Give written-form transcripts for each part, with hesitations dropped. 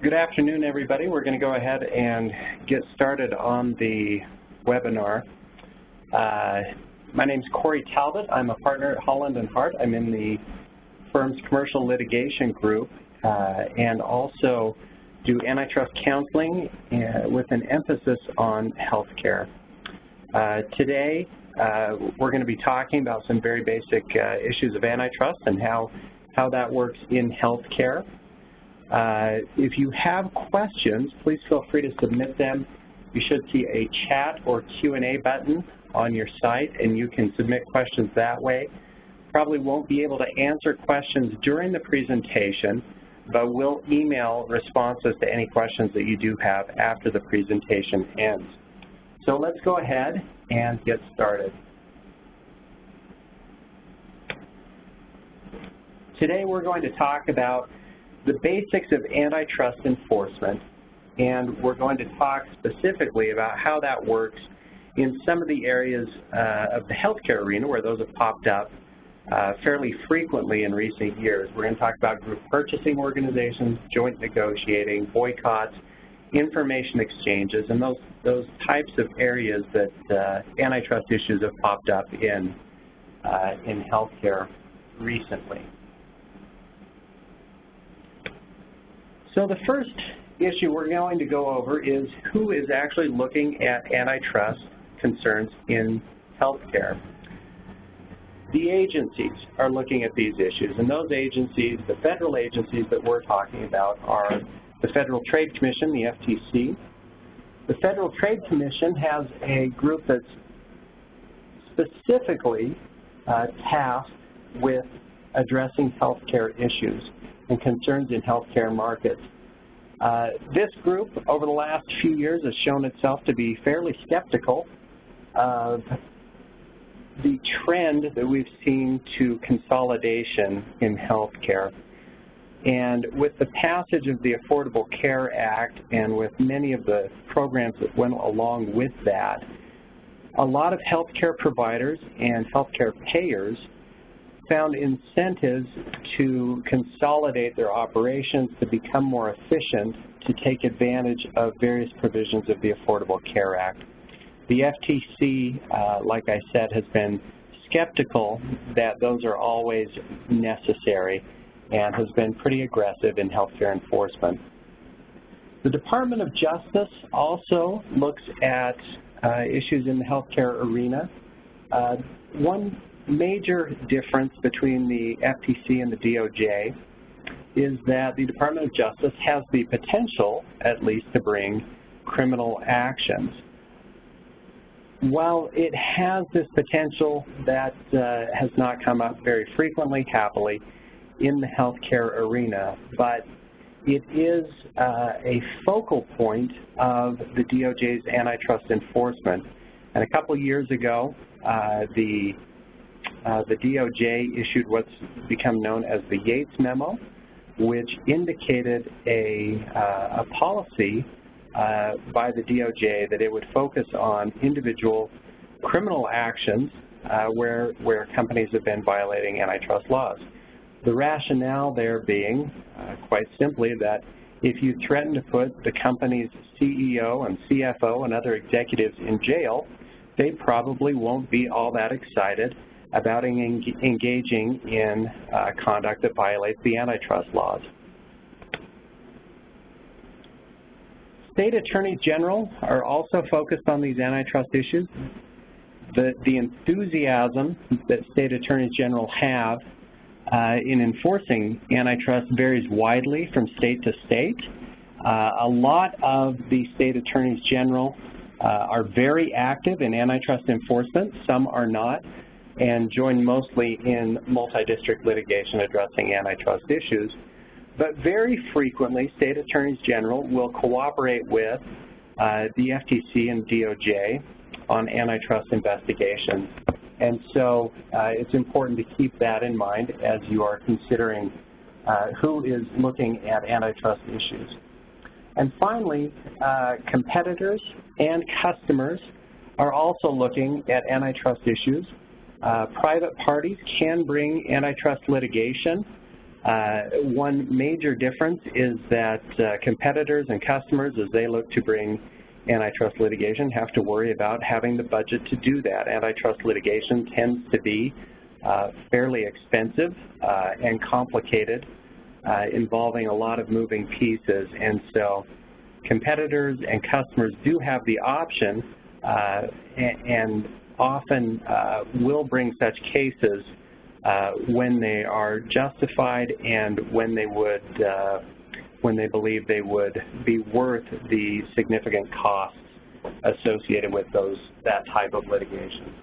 Good afternoon, everybody. We're going to go ahead and get started on the webinar. My name is Corey Talbot. I'm a partner at Holland & Hart. I'm in the firm's commercial litigation group and also do antitrust counseling with an emphasis on healthcare. Today, we're going to be talking about some very basic issues of antitrust and how that works in healthcare. If you have questions, please feel free to submit them. You should see a chat or Q&A button on your site, and you can submit questions that way. Probably won't be able to answer questions during the presentation, but we'll email responses to any questions that you do have after the presentation ends. So let's go ahead and get started. Today we're going to talk about the basics of antitrust enforcement, and we're going to talk specifically about how that works in some of the areas of the healthcare arena where those have popped up fairly frequently in recent years. We're going to talk about group purchasing organizations, joint negotiating, boycotts, information exchanges, and those types of areas that antitrust issues have popped up in healthcare recently. So the first issue we're going to go over is who is actually looking at antitrust concerns in healthcare. The agencies are looking at these issues, and those agencies, the federal agencies that we're talking about, are the Federal Trade Commission, the FTC. The Federal Trade Commission has a group that's specifically tasked with addressing healthcare issues and concerns in healthcare markets. This group, over the last few years, has shown itself to be fairly skeptical of the trend that we've seen to consolidation in healthcare. And with the passage of the Affordable Care Act and with many of the programs that went along with that, a lot of healthcare providers and healthcare payers found incentives to consolidate their operations, to become more efficient, to take advantage of various provisions of the Affordable Care Act. The FTC, like I said, has been skeptical that those are always necessary and has been pretty aggressive in healthcare enforcement. The Department of Justice also looks at issues in the healthcare arena. One major difference between the FTC and the DOJ is that the Department of Justice has the potential, at least, to bring criminal actions. While it has this potential, that has not come up very frequently, happily, in the healthcare arena, but it is a focal point of the DOJ's antitrust enforcement. And a couple years ago, the DOJ issued what's become known as the Yates Memo, which indicated a policy by the DOJ that it would focus on individual criminal actions where companies have been violating antitrust laws. The rationale there being, quite simply, that if you threaten to put the company's CEO and CFO and other executives in jail, they probably won't be all that excited about engaging in conduct that violates the antitrust laws. State attorneys general are also focused on these antitrust issues. The enthusiasm that state attorneys general have in enforcing antitrust varies widely from state to state. A lot of the state attorneys general are very active in antitrust enforcement. Some are not, and join mostly in multi-district litigation addressing antitrust issues. But very frequently, state attorneys general will cooperate with the FTC and DOJ on antitrust investigations. And so it's important to keep that in mind as you are considering who is looking at antitrust issues. And finally, competitors and customers are also looking at antitrust issues. Private parties can bring antitrust litigation One major difference is that competitors and customers, as they look to bring antitrust litigation, have to worry about having the budget to do that. Antitrust litigation tends to be fairly expensive and complicated, involving a lot of moving pieces, and so competitors and customers do have the option and often will bring such cases when they are justified and when they believe they would be worth the significant costs associated with that type of litigation.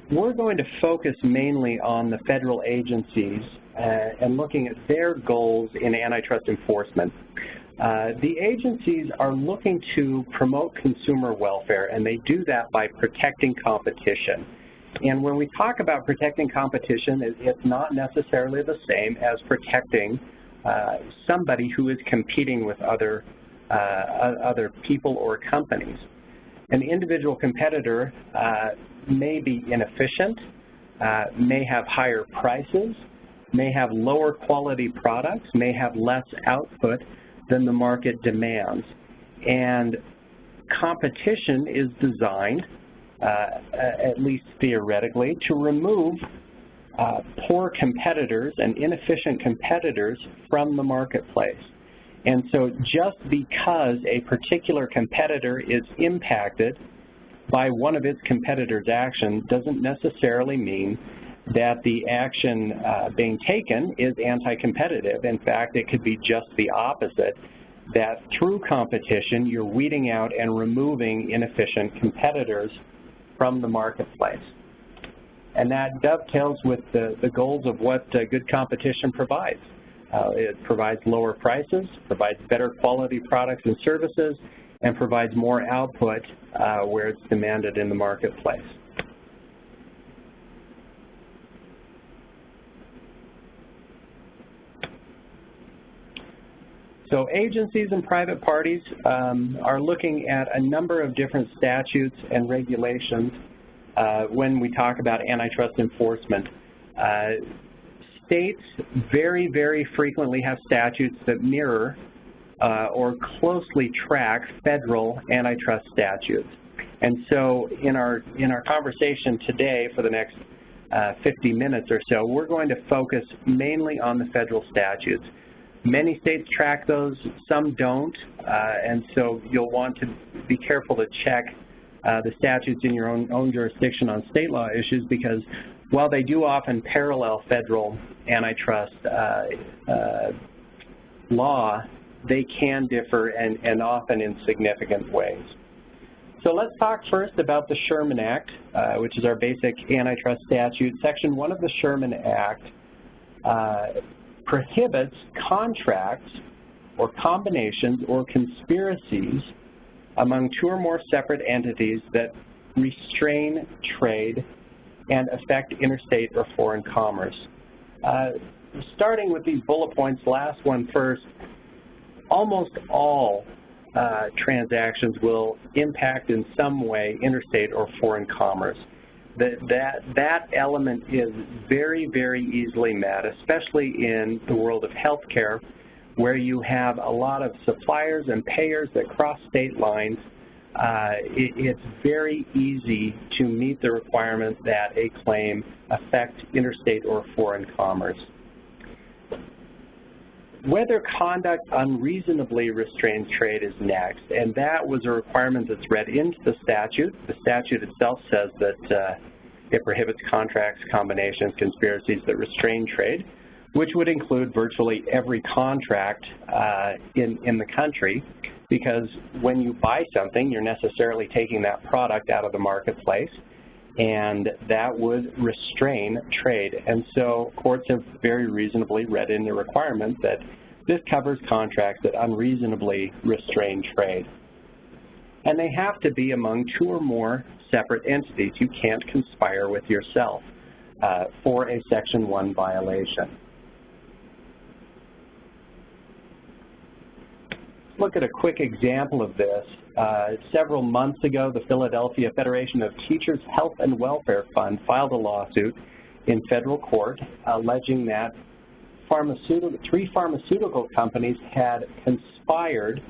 We're going to focus mainly on the federal agencies and looking at their goals in antitrust enforcement. The agencies are looking to promote consumer welfare, and they do that by protecting competition. And when we talk about protecting competition, it's not necessarily the same as protecting somebody who is competing with other people or companies. An individual competitor may be inefficient, may have higher prices, may have lower quality products, may have less output than the market demands. And competition is designed, at least theoretically, to remove poor competitors and inefficient competitors from the marketplace. And so just because a particular competitor is impacted by one of its competitors' action doesn't necessarily mean that the action being taken is anti-competitive. In fact, it could be just the opposite, that through competition you're weeding out and removing inefficient competitors from the marketplace. And that dovetails with the goals of what good competition provides. It provides lower prices, provides better quality products and services, and provides more output where it's demanded in the marketplace. So agencies and private parties are looking at a number of different statutes and regulations when we talk about antitrust enforcement. States very, very frequently have statutes that mirror or closely track federal antitrust statutes. And so in our conversation today for the next 50 minutes or so, we're going to focus mainly on the federal statutes. Many states track those, some don't, and so you'll want to be careful to check the statutes in your own jurisdiction on state law issues, because while they do often parallel federal antitrust law, they can differ and often in significant ways. So let's talk first about the Sherman Act, which is our basic antitrust statute. Section 1 of the Sherman Act prohibits contracts or combinations or conspiracies among two or more separate entities that restrain trade and affect interstate or foreign commerce. Starting with these bullet points, last one first, almost all transactions will impact in some way interstate or foreign commerce. That element is very, very easily met, especially in the world of healthcare, where you have a lot of suppliers and payers that cross state lines. It's very easy to meet the requirement that a claim affect interstate or foreign commerce. Whether conduct unreasonably restrains trade is next, and that was a requirement that's read into the statute. The statute itself says that it prohibits contracts, combinations, conspiracies that restrain trade, which would include virtually every contract in the country, because when you buy something, you're necessarily taking that product out of the marketplace, and that would restrain trade. And so courts have very reasonably read in the requirement that this covers contracts that unreasonably restrain trade. And they have to be among two or more separate entities. You can't conspire with yourself for a Section 1 violation. look at a quick example of this. Several months ago, the Philadelphia Federation of Teachers Health and Welfare Fund filed a lawsuit in federal court alleging that three pharmaceutical companies had conspired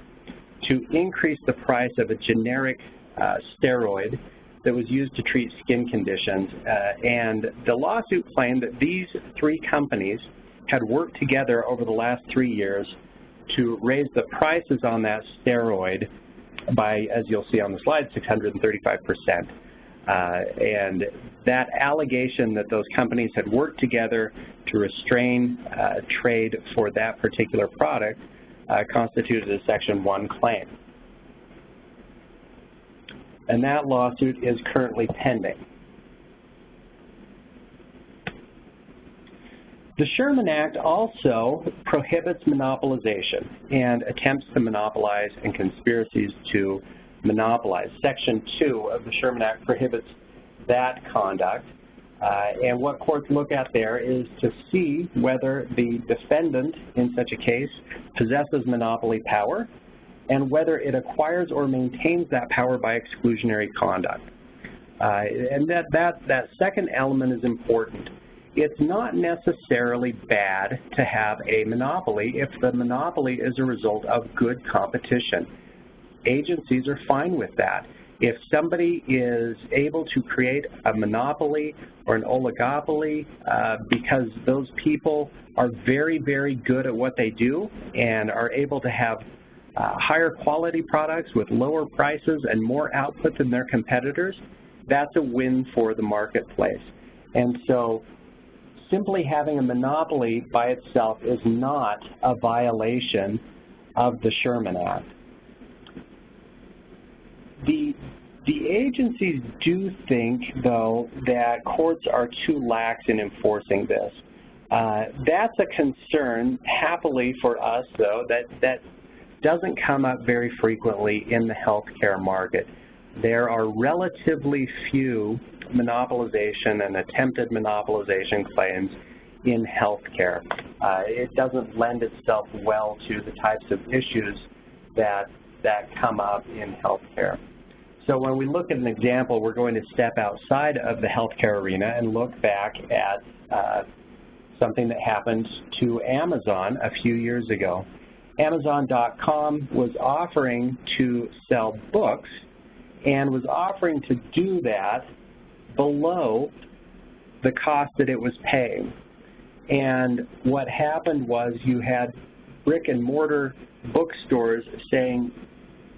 to increase the price of a generic steroid that was used to treat skin conditions. And the lawsuit claimed that these three companies had worked together over the last 3 years to raise the prices on that steroid by, as you'll see on the slide, 635%. And that allegation that those companies had worked together to restrain trade for that particular product constituted a Section 1 claim. And that lawsuit is currently pending. The Sherman Act also prohibits monopolization and attempts to monopolize and conspiracies to monopolize. Section 2 of the Sherman Act prohibits that conduct. And what courts look at there is to see whether the defendant in such a case possesses monopoly power and whether it acquires or maintains that power by exclusionary conduct. And that second element is important. It's not necessarily bad to have a monopoly if the monopoly is a result of good competition. Agencies are fine with that. If somebody is able to create a monopoly or an oligopoly because those people are very, very good at what they do and are able to have higher quality products with lower prices and more output than their competitors, that's a win for the marketplace. And so simply having a monopoly by itself is not a violation of the Sherman Act. The agencies do think, though, that courts are too lax in enforcing this. That's a concern, happily for us, though, that doesn't come up very frequently in the healthcare market. There are relatively few monopolization and attempted monopolization claims in healthcare. It doesn't lend itself well to the types of issues that come up in healthcare. So when we look at an example, we're going to step outside of the healthcare arena and look back at something that happened to Amazon a few years ago. Amazon.com was offering to sell books and was offering to do that below the cost that it was paying. And what happened was you had brick and mortar bookstores saying,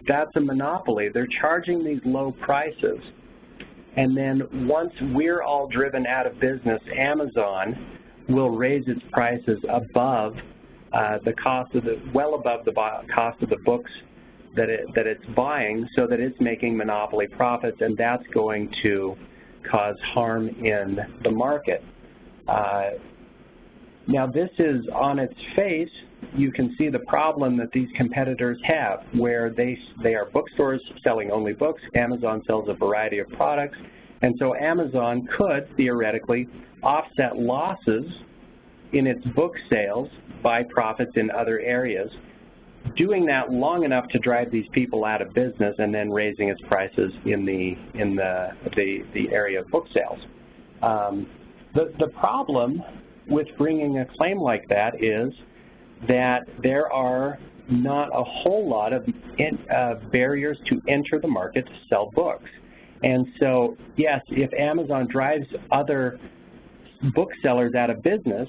that's a monopoly. They're charging these low prices. And then once we're all driven out of business, Amazon will raise its prices above the cost of well above the cost of the books that it's buying, so that it's making monopoly profits, and that's going to cause harm in the market. Now this is on its face, you can see the problem that these competitors have, where they are bookstores selling only books, Amazon sells a variety of products, and so Amazon could theoretically offset losses in its book sales by profits in other areas, doing that long enough to drive these people out of business and then raising its prices in the area of book sales. The problem with bringing a claim like that is that there are not a whole lot of barriers to enter the market to sell books. And so, yes, if Amazon drives other booksellers out of business,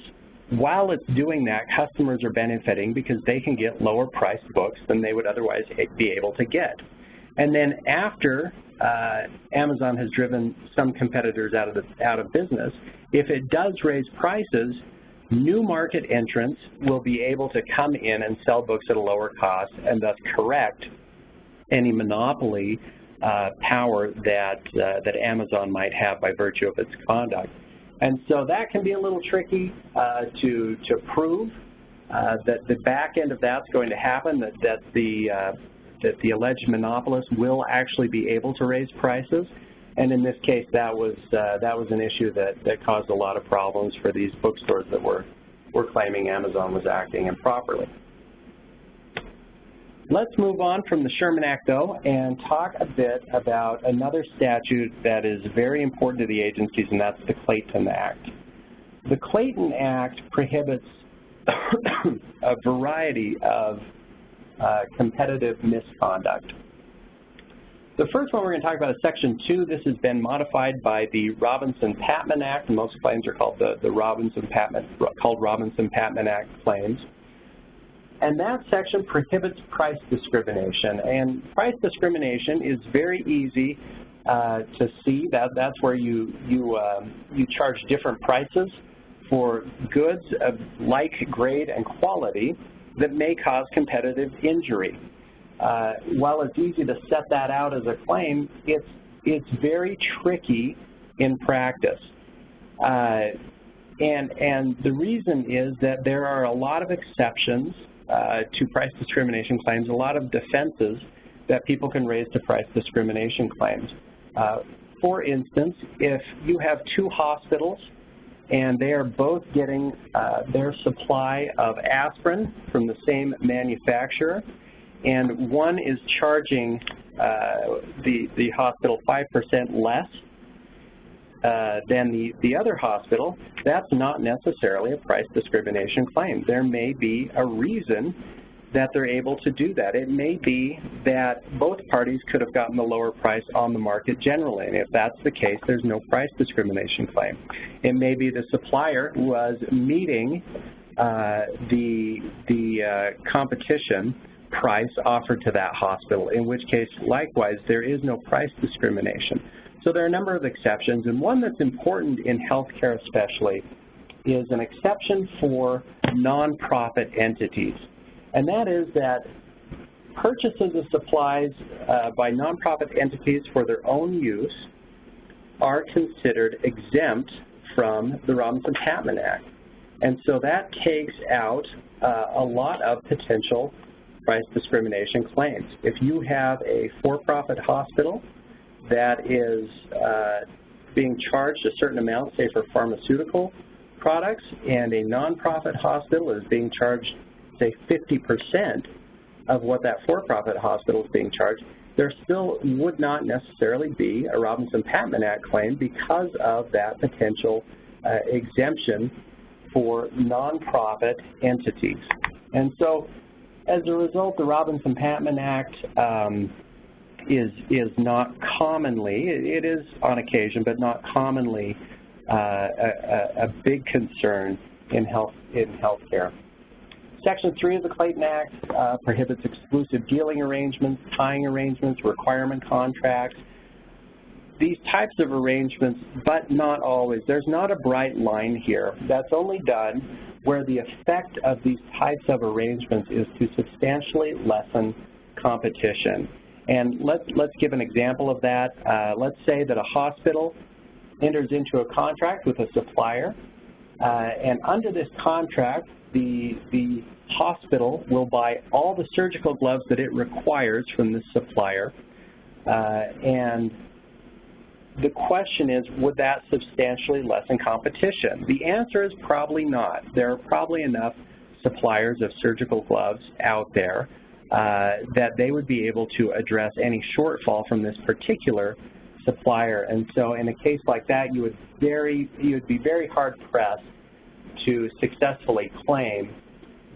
while it's doing that, customers are benefiting because they can get lower priced books than they would otherwise be able to get. And then after Amazon has driven some competitors out of business, if it does raise prices, new market entrants will be able to come in and sell books at a lower cost and thus correct any monopoly power that Amazon might have by virtue of its conduct. And so that can be a little tricky to prove that the back end of that's going to happen, that the alleged monopolist will actually be able to raise prices. And in this case, that was an issue that caused a lot of problems for these bookstores that were claiming Amazon was acting improperly. Let's move on from the Sherman Act, though, and talk a bit about another statute that is very important to the agencies, and that's the Clayton Act. The Clayton Act prohibits a variety of competitive misconduct. The first one we're going to talk about is Section 2. This has been modified by the Robinson-Patman Act, and most claims are called the Robinson-Patman Act claims. And that section prohibits price discrimination. And price discrimination is very easy to see. That's where you charge different prices for goods of like grade and quality that may cause competitive injury. While it's easy to set that out as a claim, it's very tricky in practice. And the reason is that there are a lot of exceptions to price discrimination claims, a lot of defenses that people can raise to price discrimination claims. For instance, if you have two hospitals and they are both getting their supply of aspirin from the same manufacturer, and one is charging the hospital 5% less than the other hospital, that's not necessarily a price discrimination claim. There may be a reason that they're able to do that. It may be that both parties could have gotten the lower price on the market generally, and if that's the case, there's no price discrimination claim. It may be the supplier was meeting the competition price offered to that hospital, in which case, likewise, there is no price discrimination. So there are a number of exceptions, and one that's important in healthcare especially is an exception for nonprofit entities. And that is that purchases of supplies by nonprofit entities for their own use are considered exempt from the Robinson-Patman Act. And so that takes out a lot of potential price discrimination claims. If you have a for-profit hospital that is being charged a certain amount, say for pharmaceutical products, and a nonprofit hospital is being charged, say, 50% of what that for-profit hospital is being charged, there still would not necessarily be a Robinson-Patman Act claim because of that potential exemption for nonprofit entities. And so, as a result, the Robinson-Patman Act is not commonly, it is on occasion, but not commonly a big concern in healthcare. Section 3 of the Clayton Act prohibits exclusive dealing arrangements, tying arrangements, requirement contracts. These types of arrangements, but not always. There's not a bright line here. That's only done where the effect of these types of arrangements is to substantially lessen competition. And let's give an example of that. Let's say that a hospital enters into a contract with a supplier, and under this contract, the hospital will buy all the surgical gloves that it requires from this supplier, and the question is, would that substantially lessen competition? The answer is probably not. There are probably enough suppliers of surgical gloves out there that they would be able to address any shortfall from this particular supplier. And so in a case like that, you would be very hard-pressed to successfully claim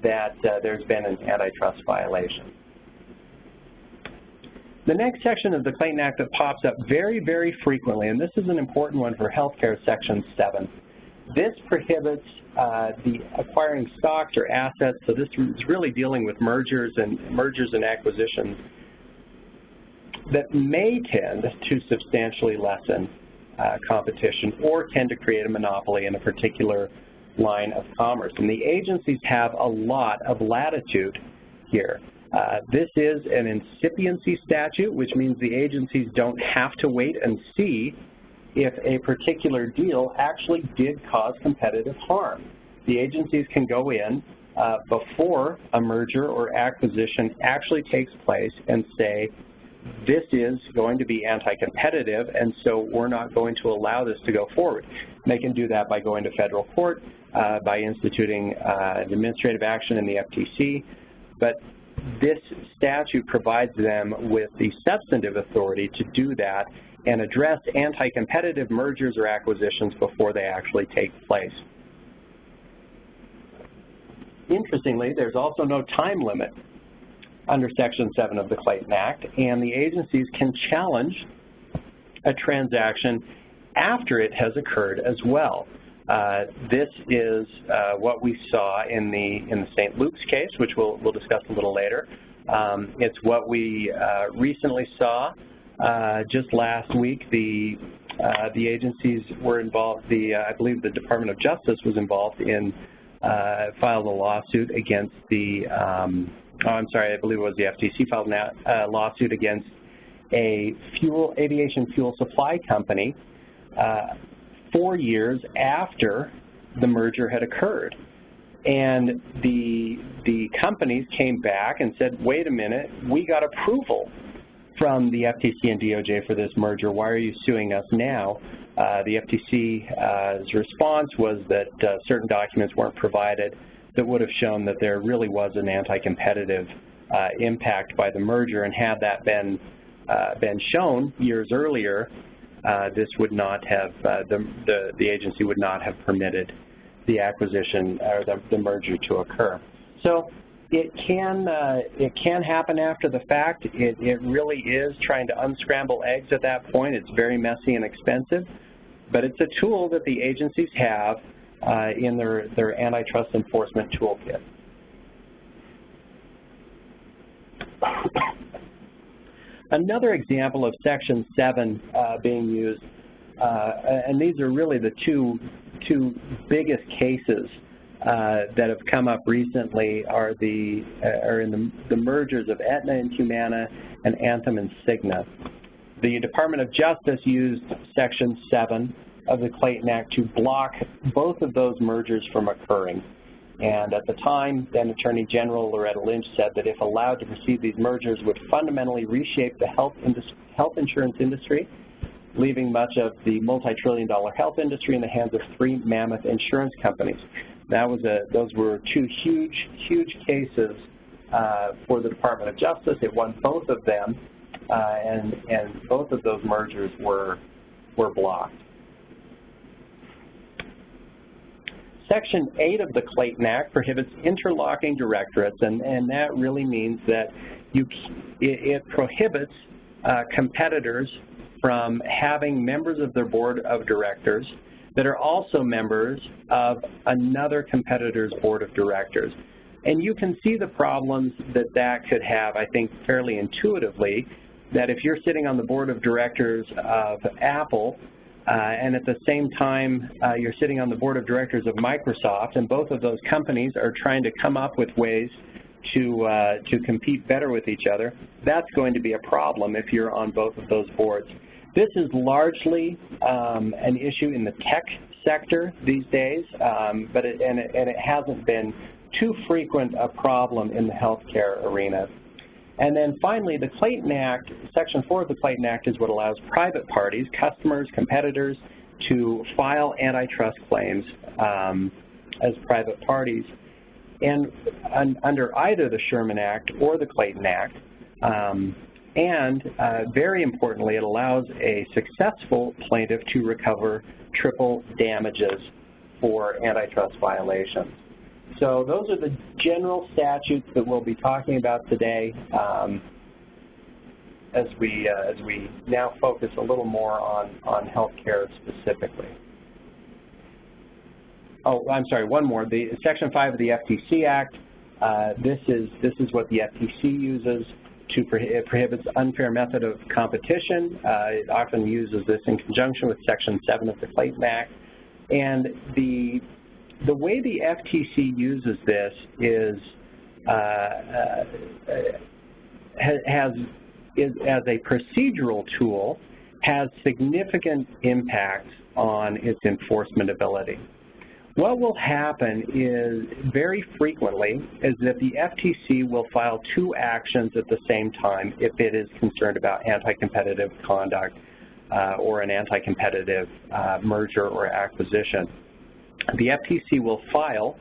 that there's been an antitrust violation. The next section of the Clayton Act that pops up very, very frequently, and this is an important one for healthcare, Section 7. This prohibits the acquiring stocks or assets, so this is really dealing with mergers and acquisitions that may tend to substantially lessen competition or tend to create a monopoly in a particular line of commerce. And the agencies have a lot of latitude here. This is an incipiency statute, which means the agencies don't have to wait and see if a particular deal actually did cause competitive harm. The agencies can go in before a merger or acquisition actually takes place and say, this is going to be anti-competitive, and so we're not going to allow this to go forward. They can do that by going to federal court, by instituting administrative action in the FTC, but this statute provides them with the substantive authority to do that and address anti-competitive mergers or acquisitions before they actually take place. Interestingly, there's also no time limit under Section 7 of the Clayton Act, and the agencies can challenge a transaction after it has occurred as well. This is what we saw in the St. Luke's case, which we'll discuss a little later. It's what we recently saw just last week. The agencies were involved. I believe the Department of Justice was involved in filed a lawsuit against the. I believe it was the FTC filed a lawsuit against a aviation fuel supply company 4 years after the merger had occurred. And the companies came back and said, wait a minute, we got approval from the FTC and DOJ for this merger. Why are you suing us now? The FTC's response was that certain documents weren't provided that would have shown that there really was an anti-competitive impact by the merger, and had that been shown years earlier, this would not have, the agency would not have permitted the acquisition or the merger to occur. So it can happen after the fact. It really is trying to unscramble eggs at that point. It's very messy and expensive, but it's a tool that the agencies have in their antitrust enforcement toolkit. Another example of Section 7 being used, and these are really the two biggest cases that have come up recently, are in the mergers of Aetna and Humana and Anthem and Cigna. The Department of Justice used Section 7 of the Clayton Act to block both of those mergers from occurring. And at the time, then Attorney General Loretta Lynch said that if allowed to proceed, these mergers would fundamentally reshape the health insurance industry, leaving much of the multi-trillion-dollar health industry in the hands of 3 mammoth insurance companies. Those were 2 huge cases for the Department of Justice. It won both of them, and both of those mergers were blocked. Section 8 of the Clayton Act prohibits interlocking directorates, and that really means that it prohibits competitors from having members of their board of directors that are also members of another competitor's board of directors. And you can see the problems that could have, I think, fairly intuitively, that if you're sitting on the board of directors of Apple, and at the same time you're sitting on the board of directors of Microsoft, and both of those companies are trying to come up with ways to compete better with each other, that's going to be a problem if you're on both of those boards. This is largely an issue in the tech sector these days, but it hasn't been too frequent a problem in the healthcare arena. And then finally, the Clayton Act, Section 4 of the Clayton Act, is what allows private parties, customers, competitors, to file antitrust claims as private parties. And under either the Sherman Act or the Clayton Act, very importantly, it allows a successful plaintiff to recover triple damages for antitrust violations. So those are the general statutes that we'll be talking about today as we now focus a little more on healthcare specifically. Oh, I'm sorry, one more. The Section 5 of the FTC Act, this is what the FTC uses it prohibits unfair method of competition. It often uses this in conjunction with Section 7 of the Clayton Act. And the way the FTC uses this is as a procedural tool, has significant impacts on its enforcement ability. What will happen is very frequently is that the FTC will file 2 actions at the same time if it is concerned about anti-competitive conduct or an anti-competitive merger or acquisition. The FTC will file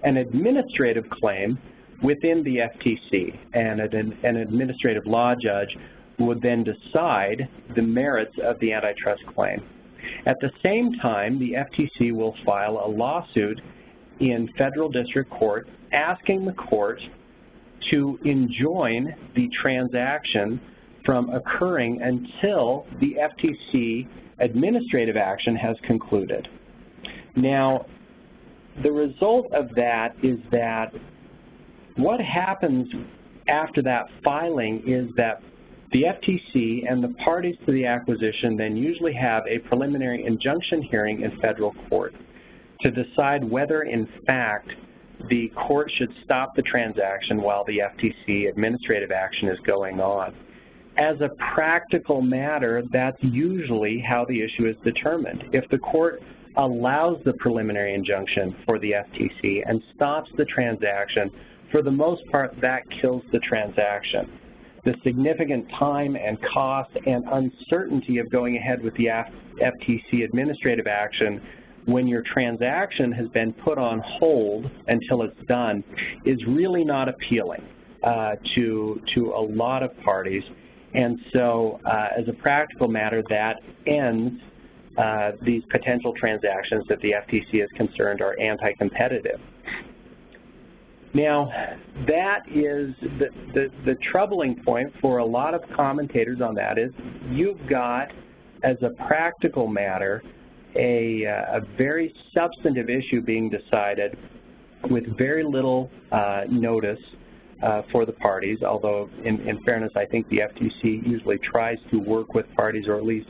an administrative claim within the FTC, and an administrative law judge would then decide the merits of the antitrust claim. At the same time, the FTC will file a lawsuit in federal district court asking the court to enjoin the transaction from occurring until the FTC administrative action has concluded. Now, the result of that is that what happens after that filing is that the FTC and the parties to the acquisition then usually have a preliminary injunction hearing in federal court to decide whether, in fact, the court should stop the transaction while the FTC administrative action is going on. As a practical matter, that's usually how the issue is determined. If the court allows the preliminary injunction for the FTC and stops the transaction, for the most part, that kills the transaction. The significant time and cost and uncertainty of going ahead with the FTC administrative action when your transaction has been put on hold until it's done is really not appealing to a lot of parties. And so as a practical matter, that ends these potential transactions that the FTC is concerned are anti-competitive. Now, that is the troubling point for a lot of commentators on that is you've got, as a practical matter, a very substantive issue being decided with very little notice for the parties, although in fairness, I think the FTC usually tries to work with parties or at least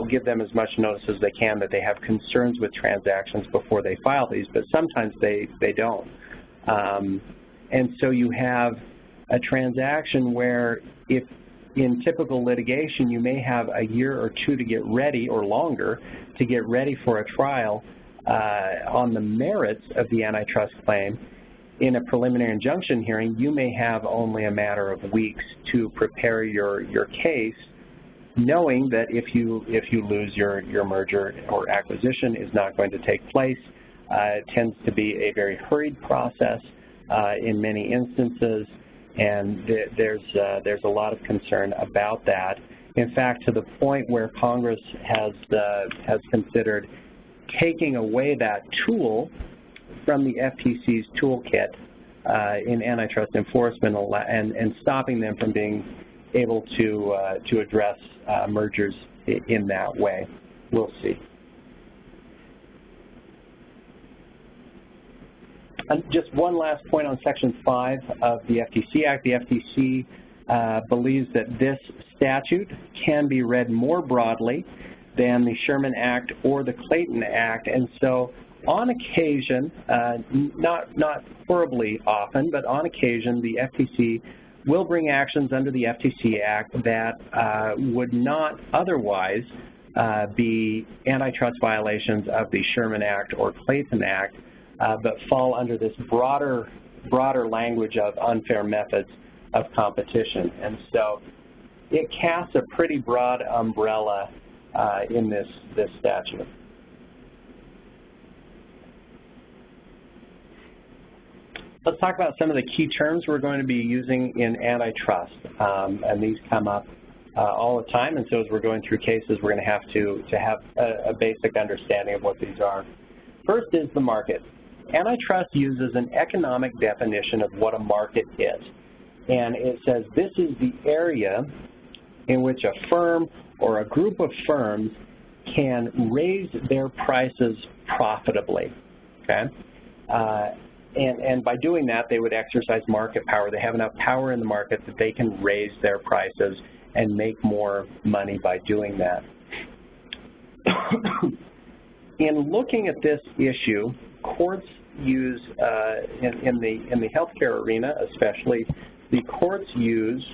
give them as much notice as they can that they have concerns with transactions before they file these, but sometimes they don't. And so you have a transaction where if in typical litigation you may have a year or two to get ready or longer to get ready for a trial on the merits of the antitrust claim. In a preliminary injunction hearing, you may have only a matter of weeks to prepare your case, knowing that if you lose your merger or acquisition is not going to take place. It tends to be a very hurried process in many instances, and there's a lot of concern about that. In fact, to the point where Congress has considered taking away that tool from the FTC's toolkit in antitrust enforcement and stopping them from being able to address mergers in that way. We'll see. And just one last point on Section 5 of the FTC Act. The FTC believes that this statute can be read more broadly than the Sherman Act or the Clayton Act, and so on occasion, not horribly often, but on occasion, the FTC will bring actions under the FTC Act that would not otherwise be antitrust violations of the Sherman Act or Clayton Act, but fall under this broader language of unfair methods of competition. And so it casts a pretty broad umbrella in this statute. Let's talk about some of the key terms we're going to be using in antitrust, and these come up all the time, and so as we're going through cases, we're going to have a basic understanding of what these are. First is the market. Antitrust uses an economic definition of what a market is, and it says this is the area in which a firm or a group of firms can raise their prices profitably, okay? And by doing that, they would exercise market power. They have enough power in the market that they can raise their prices and make more money by doing that. In looking at this issue, courts use, in the healthcare arena especially, the courts use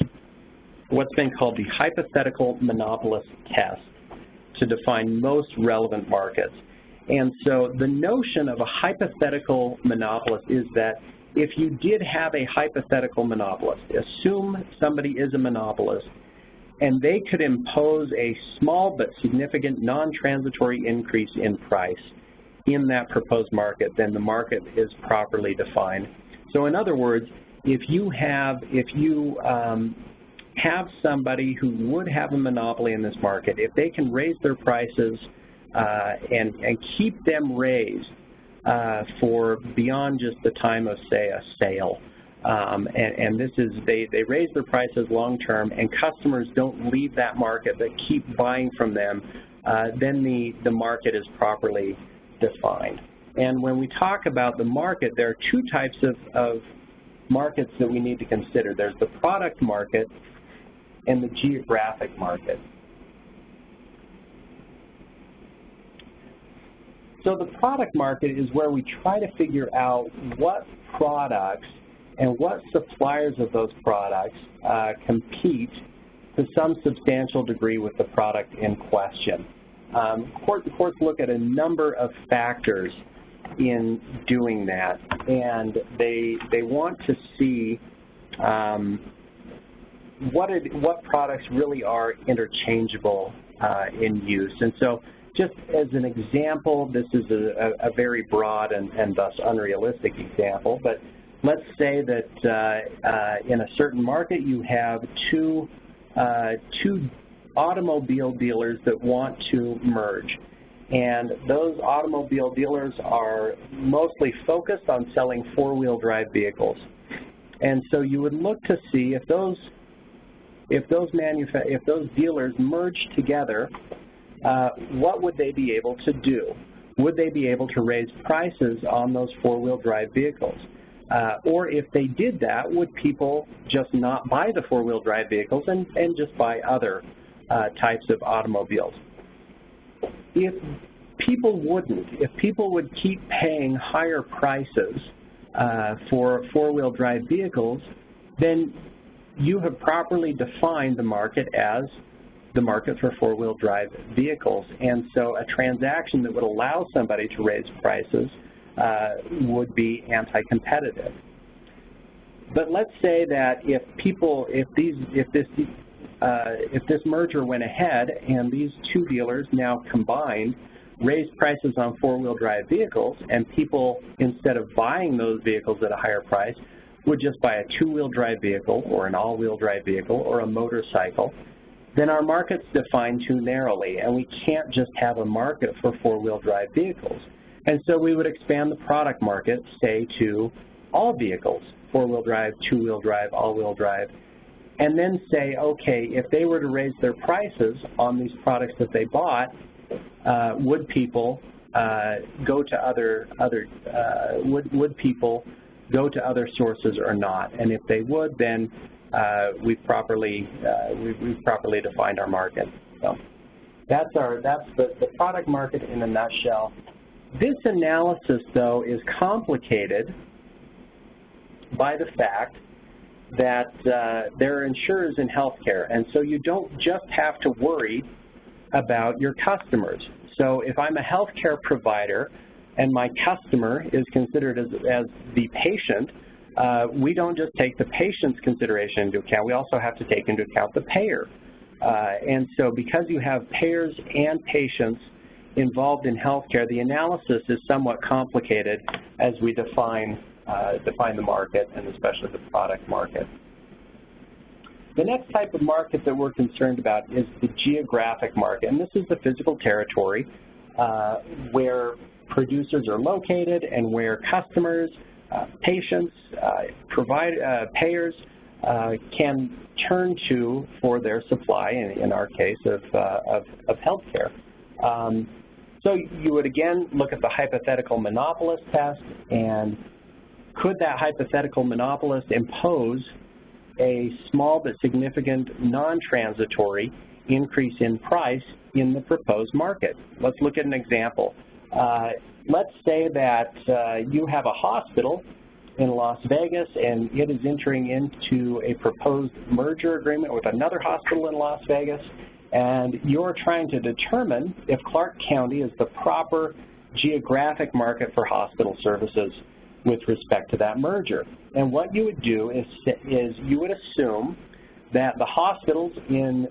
what's been called the hypothetical monopolist test to define most relevant markets. And so the notion of a hypothetical monopolist is that if you did have a hypothetical monopolist, assume somebody is a monopolist, and they could impose a small but significant non-transitory increase in price, in that proposed market, then the market is properly defined. So in other words, if you have somebody who would have a monopoly in this market, if they can raise their prices and keep them raised for beyond just the time of, say, a sale, and this is, they raise their prices long term and customers don't leave that market but keep buying from them, then the market is properly defined. And when we talk about the market, there are two types of markets that we need to consider. There's the product market and the geographic market. So the product market is where we try to figure out what products and what suppliers of those products compete to some substantial degree with the product in question. Courts look at a number of factors in doing that, and they want to see what products really are interchangeable in use. And so just as an example, this is a very broad and thus unrealistic example, but let's say that in a certain market you have two automobile dealers that want to merge. And those automobile dealers are mostly focused on selling four-wheel drive vehicles. And so you would look to see if those dealers merge together, what would they be able to do? Would they be able to raise prices on those four-wheel drive vehicles? Or if they did that, would people just not buy the four-wheel drive vehicles and just buy other types of automobiles? If people wouldn't, if people would keep paying higher prices for four-wheel drive vehicles, then you have properly defined the market as the market for four-wheel drive vehicles. And so a transaction that would allow somebody to raise prices would be anti-competitive. But let's say that if this merger went ahead and these two dealers now combined raised prices on four-wheel drive vehicles, and people, instead of buying those vehicles at a higher price, would just buy a two-wheel drive vehicle or an all-wheel drive vehicle or a motorcycle, then our market's defined too narrowly, and we can't just have a market for four-wheel drive vehicles. And so we would expand the product market, say, to all vehicles, four-wheel drive, two-wheel drive, all-wheel drive, and then say, okay, if they were to raise their prices on these products that they bought, would people go to other sources or not? And if they would, then we've properly defined our market. So that's the product market in a nutshell. This analysis, though, is complicated by the fact that there are insurers in healthcare, and so you don't just have to worry about your customers. So if I'm a healthcare provider and my customer is considered as the patient, we don't just take the patient's consideration into account, we also have to take into account the payer. And so because you have payers and patients involved in healthcare, the analysis is somewhat complicated as we define the market, and especially the product market. The next type of market that we're concerned about is the geographic market, and this is the physical territory where producers are located and where customers, patients, payers can turn to for their supply, in our case of healthcare. So you would again look at the hypothetical monopolist test, and could that hypothetical monopolist impose a small but significant non-transitory increase in price in the proposed market? Let's look at an example. Let's say that you have a hospital in Las Vegas and it is entering into a proposed merger agreement with another hospital in Las Vegas, and you're trying to determine if Clark County is the proper geographic market for hospital services with respect to that merger. And what you would do is you would assume that the hospitals in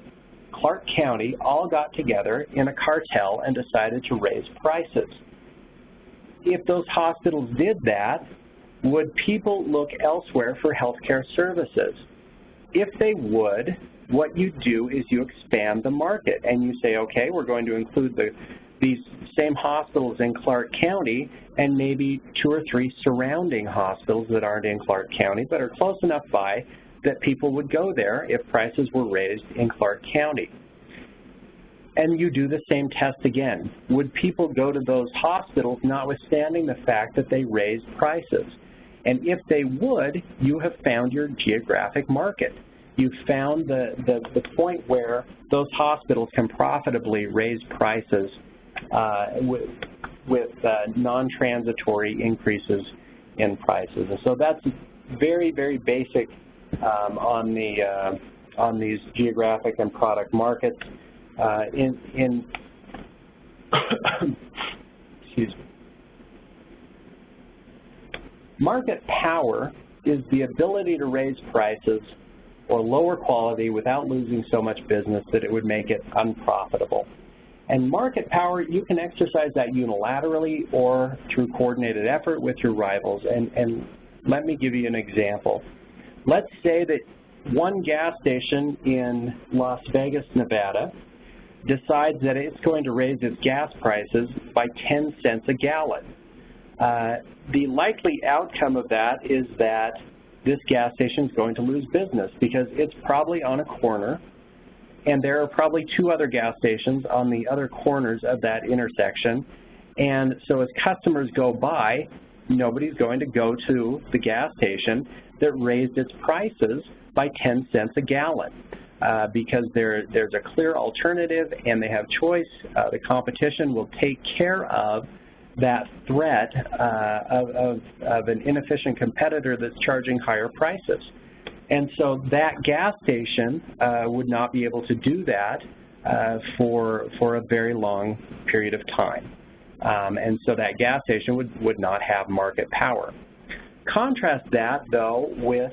Clark County all got together in a cartel and decided to raise prices. if those hospitals did that, would people look elsewhere for healthcare services? If they would, what you do is you expand the market and you say, okay, we're going to include these same hospitals in Clark County and maybe 2 or 3 surrounding hospitals that aren't in Clark County but are close enough by that people would go there if prices were raised in Clark County. And you do the same test again. Would people go to those hospitals notwithstanding the fact that they raised prices? And if they would, you have found your geographic market. You've found the point where those hospitals can profitably raise prices with non-transitory increases in prices. And so that's very, very basic on these geographic and product markets. Excuse me. Market power is the ability to raise prices or lower quality without losing so much business that it would make it unprofitable. And market power, you can exercise that unilaterally or through coordinated effort with your rivals. And let me give you an example. Let's say that one gas station in Las Vegas, Nevada, decides that it's going to raise its gas prices by 10 cents a gallon. The likely outcome of that is that this gas station is going to lose business because it's probably on a corner and there are probably 2 other gas stations on the other corners of that intersection. And so as customers go by, nobody's going to go to the gas station that raised its prices by 10 cents a gallon because there's a clear alternative and they have choice. The competition will take care of that threat of an inefficient competitor that's charging higher prices. And so that gas station would not be able to do that for a very long period of time. And so that gas station would not have market power. Contrast that, though, with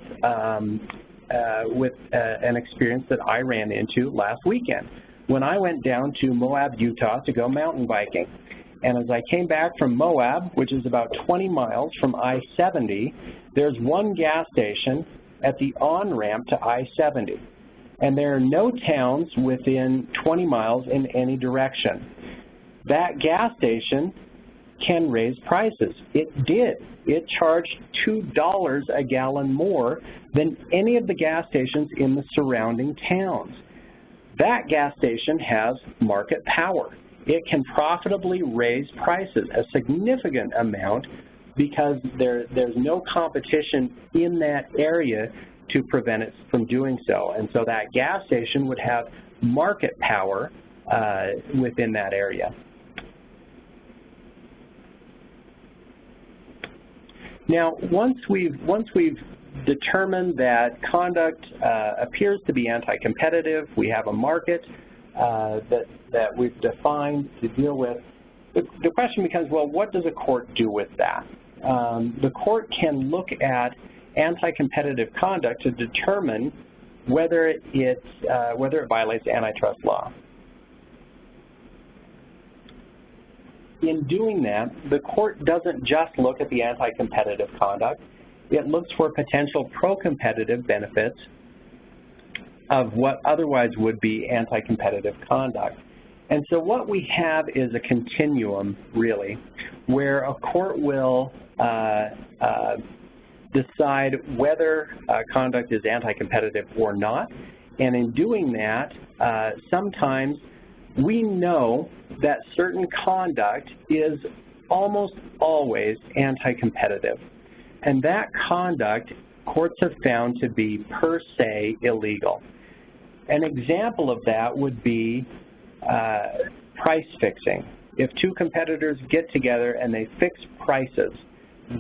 an experience that I ran into last weekend when I went down to Moab, Utah to go mountain biking. And as I came back from Moab, which is about 20 miles from I-70, there's one gas station at the on-ramp to I-70. And there are no towns within 20 miles in any direction. That gas station can raise prices. It did. It charged $2 a gallon more than any of the gas stations in the surrounding towns. That gas station has market power. It can profitably raise prices a significant amount because there's no competition in that area to prevent it from doing so. And so that gas station would have market power within that area. Now, once we've determined that conduct appears to be anti-competitive, we have a market that we've defined to deal with, the question becomes, well, what does a court do with that? The court can look at anti-competitive conduct to determine whether it violates antitrust law. In doing that, the court doesn't just look at the anti-competitive conduct. It looks for potential pro-competitive benefits of what otherwise would be anti-competitive conduct. And so what we have is a continuum, really, where a court will decide whether conduct is anti-competitive or not. And in doing that, sometimes we know that certain conduct is almost always anti-competitive. And that conduct, courts have found to be per se illegal. An example of that would be price fixing. If 2 competitors get together and they fix prices,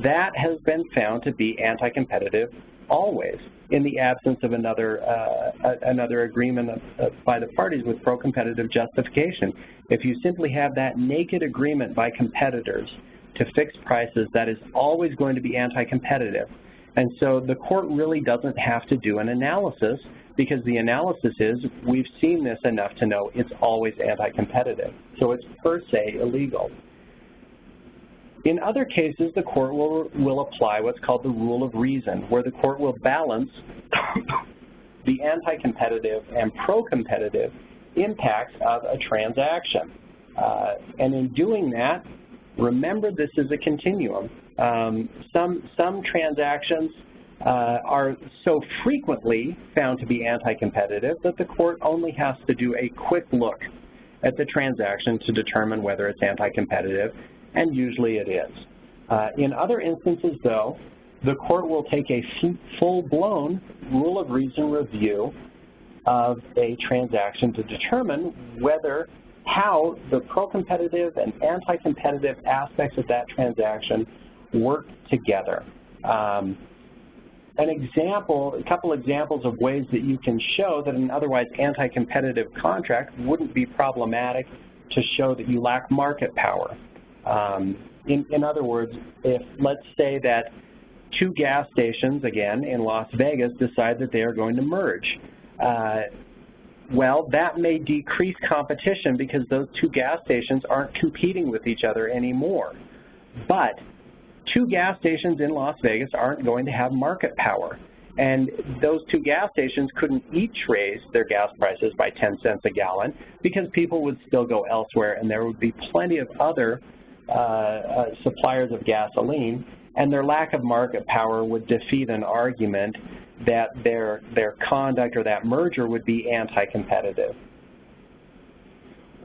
that has been found to be anti-competitive always in the absence of another agreement by the parties with pro-competitive justification. If you simply have that naked agreement by competitors to fix prices, that is always going to be anti-competitive. And so the court really doesn't have to do an analysis because the analysis is we've seen this enough to know it's always anti-competitive. So it's per se illegal. In other cases, the court will apply what's called the rule of reason, where the court will balance the anti-competitive and pro-competitive impacts of a transaction. And in doing that, remember this is a continuum. Some transactions are so frequently found to be anti-competitive that the court only has to do a quick look at the transaction to determine whether it's anti-competitive, and usually it is. In other instances, though, the court will take a full-blown rule of reason review of a transaction to determine how the pro-competitive and anti-competitive aspects of that transaction work together. A couple examples of ways that you can show that an otherwise anti-competitive contract wouldn't be problematic to show that you lack market power. In other words, if let's say that two gas stations, again, in Las Vegas decide that they are going to merge, well, that may decrease competition because those two gas stations aren't competing with each other anymore. But two gas stations in Las Vegas aren't going to have market power. And those two gas stations couldn't each raise their gas prices by 10 cents a gallon because people would still go elsewhere and there would be plenty of other suppliers of gasoline, and their lack of market power would defeat an argument that their conduct or that merger would be anti-competitive.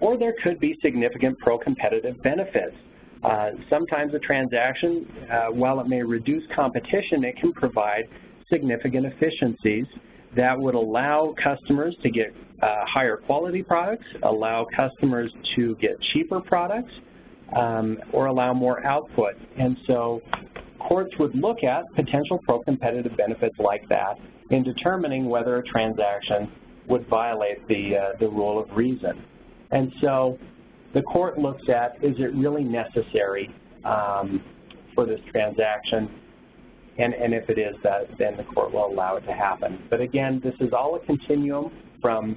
Or there could be significant pro-competitive benefits. Sometimes a transaction, while it may reduce competition, it can provide significant efficiencies that would allow customers to get higher quality products, allow customers to get cheaper products, or allow more output. And so courts would look at potential pro-competitive benefits like that in determining whether a transaction would violate the rule of reason. And so the court looks at, is it really necessary for this transaction? And if it is, then the court will allow it to happen. But again, this is all a continuum from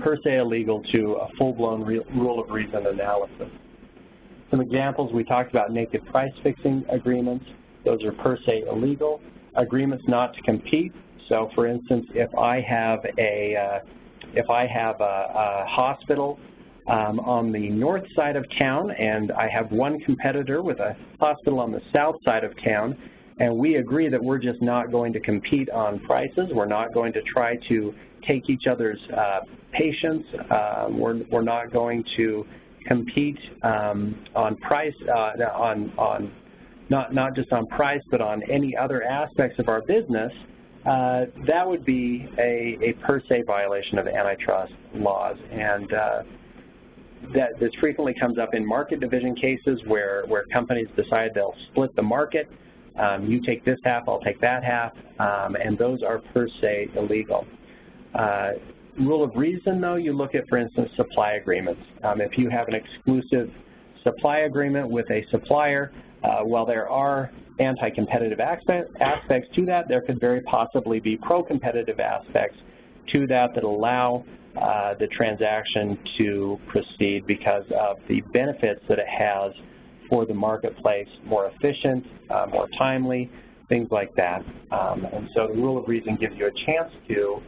per se illegal to a full-blown rule of reason analysis. Some examples, we talked about naked price-fixing agreements. Those are per se illegal. Agreements not to compete. So, for instance, if I have a hospital on the north side of town and I have one competitor with a hospital on the south side of town, and we agree that we're just not going to compete on prices, we're not going to try to take each other's patients, we're not going to compete on price, not just on price, but on any other aspects of our business, that would be a per se violation of antitrust laws. And this frequently comes up in market division cases where companies decide they'll split the market. You take this half, I'll take that half, and those are per se illegal. Rule of reason, though, you look at, for instance, supply agreements. If you have an exclusive supply agreement with a supplier, while there are anti-competitive aspects to that, there could very possibly be pro-competitive aspects to that that allow the transaction to proceed because of the benefits that it has for the marketplace, more efficient, more timely, things like that. And so the rule of reason gives you a chance to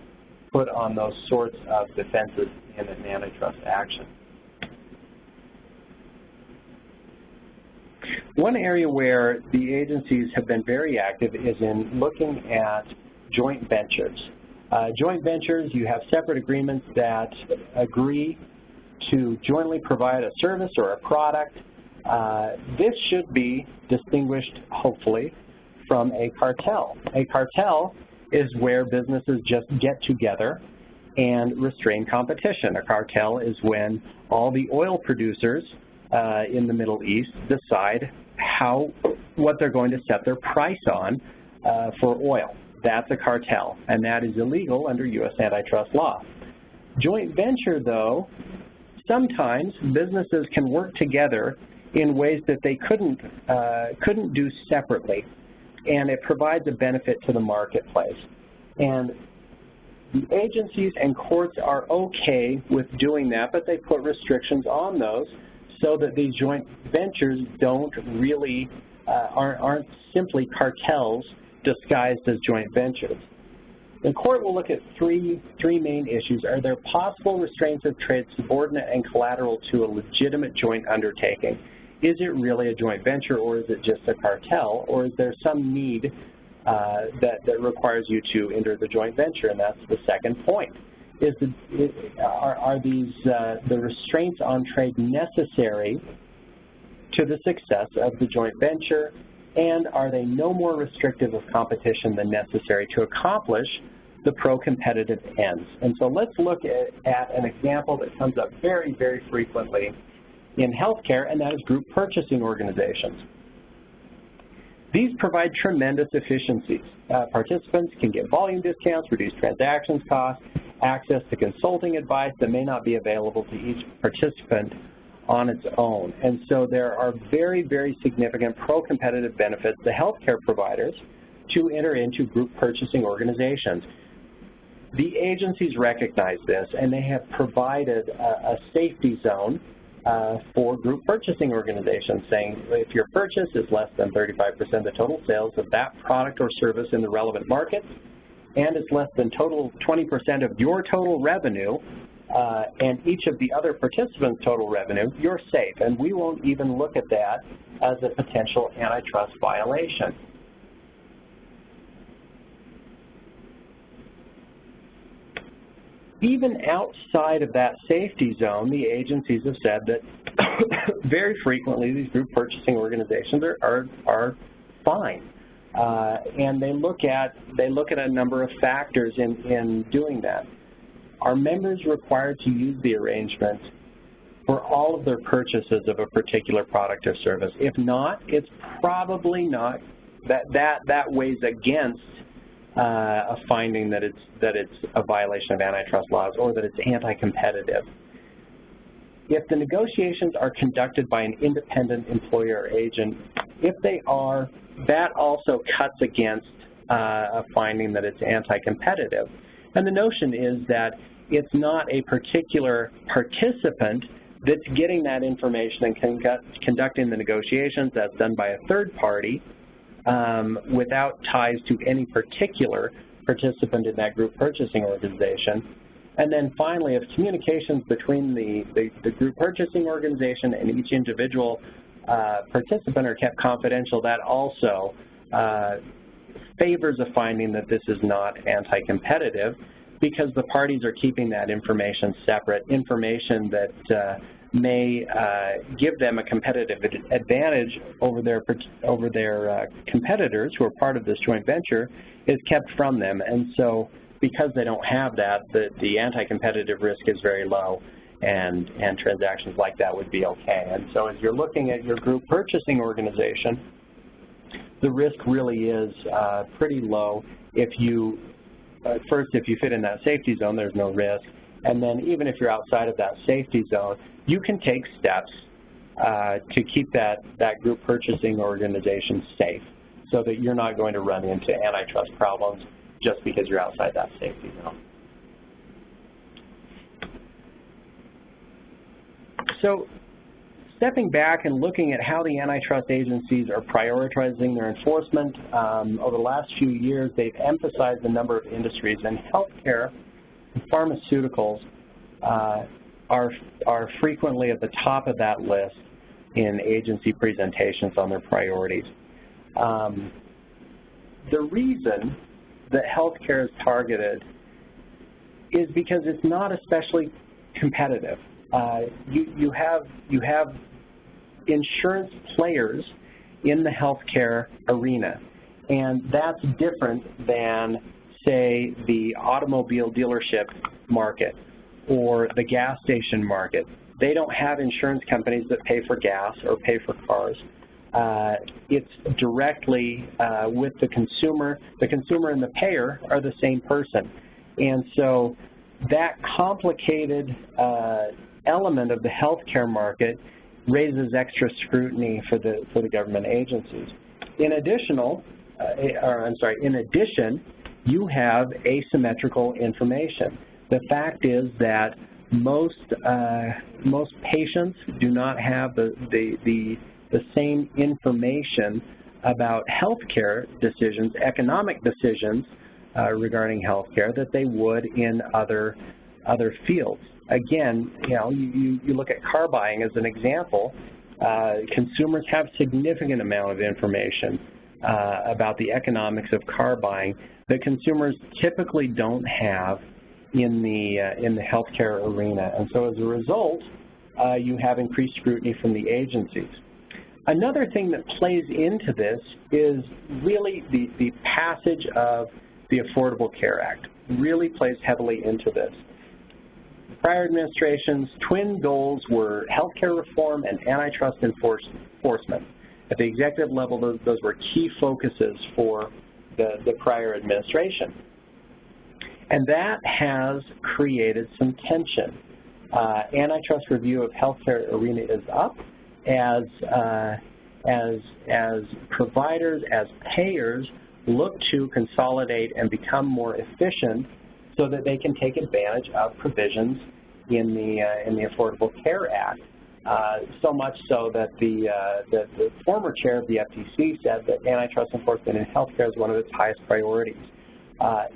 put on those sorts of defenses in an antitrust action. One area where the agencies have been very active is in looking at joint ventures. Joint ventures, you have separate agreements that agree to jointly provide a service or a product. This should be distinguished, hopefully, from a cartel. A cartel is where businesses just get together and restrain competition. A cartel is when all the oil producers in the Middle East decide what they're going to set their price on for oil. That's a cartel, and that is illegal under U.S. antitrust law. Joint venture, though, sometimes businesses can work together in ways that they couldn't do separately, and it provides a benefit to the marketplace. And the agencies and courts are okay with doing that, but they put restrictions on those so that these joint ventures don't really, aren't simply cartels disguised as joint ventures. The court will look at three main issues. Are there possible restraints of trade subordinate and collateral to a legitimate joint undertaking? Is it really a joint venture, or is it just a cartel, or is there some need that requires you to enter the joint venture? And that's the second point. Are these the restraints on trade necessary to the success of the joint venture, and are they no more restrictive of competition than necessary to accomplish the pro-competitive ends? And so let's look at an example that comes up very, very frequently in healthcare, and that is group purchasing organizations. These provide tremendous efficiencies. Participants can get volume discounts, reduce transactions costs, access to consulting advice that may not be available to each participant on its own. And so there are very, very significant pro-competitive benefits to healthcare providers to enter into group purchasing organizations. The agencies recognize this, and they have provided a safety zone for group purchasing organizations, saying if your purchase is less than 35% of the total sales of that product or service in the relevant market, and it's less than 20% of your total revenue and each of the other participants' total revenue, you're safe. And we won't even look at that as a potential antitrust violation. Even outside of that safety zone, the agencies have said that very frequently these group purchasing organizations are fine. And they look at a number of factors in doing that. Are members required to use the arrangement for all of their purchases of a particular product or service? If not, it's probably not. That weighs against a finding that it's a violation of antitrust laws or that it's anti-competitive. If the negotiations are conducted by an independent employer or agent, if they are, that also cuts against a finding that it's anti-competitive. And the notion is that it's not a particular participant that's getting that information and conducting the negotiations. That's done by a third party without ties to any particular participant in that group purchasing organization. And then finally, if communications between the group purchasing organization and each individual participant are kept confidential, that also favors a finding that this is not anti-competitive, because the parties are keeping that information separate, information that may give them a competitive advantage over their competitors who are part of this joint venture is kept from them. And so because they don't have that, the anti-competitive risk is very low, and transactions like that would be okay. And so as you're looking at your group purchasing organization, the risk really is pretty low. If you first, if you fit in that safety zone, there's no risk. And then even if you're outside of that safety zone, you can take steps to keep that group purchasing organization safe so that you're not going to run into antitrust problems just because you're outside that safety zone. So stepping back and looking at how the antitrust agencies are prioritizing their enforcement, over the last few years they've emphasized a number of industries, and healthcare and pharmaceuticals are frequently at the top of that list in agency presentations on their priorities. The reason that healthcare is targeted is because it's not especially competitive. You have insurance players in the healthcare arena, and that's different than, say, the automobile dealership market or the gas station market. They don't have insurance companies that pay for gas or pay for cars. It's directly with the consumer. The consumer and the payer are the same person. And so that complicated element of the healthcare market raises extra scrutiny for the government agencies. In addition, you have asymmetrical information. The fact is that most patients do not have the same information about healthcare decisions, economic decisions regarding healthcare that they would in other fields. Again, you look at car buying as an example. Consumers have significant amount of information about the economics of car buying that consumers typically don't have in the healthcare arena, and so as a result, you have increased scrutiny from the agencies. Another thing that plays into this is really the passage of the Affordable Care Act. Really plays heavily into this. Prior administration's twin goals were healthcare reform and antitrust enforcement. At the executive level, those were key focuses for the prior administration. And that has created some tension. Antitrust review of healthcare arena is up as providers, as payers look to consolidate and become more efficient so that they can take advantage of provisions in the Affordable Care Act. So much so that the former chair of the FTC said that antitrust enforcement in healthcare is one of its highest priorities.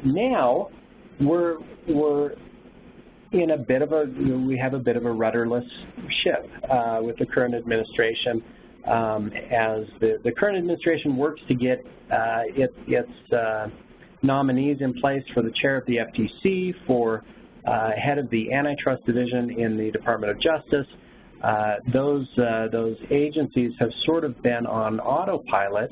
Now we're in a bit of we have a bit of a rudderless ship with the current administration, as the current administration works to get its nominees in place for the chair of the FTC, for head of the antitrust division in the Department of Justice. Those agencies have sort of been on autopilot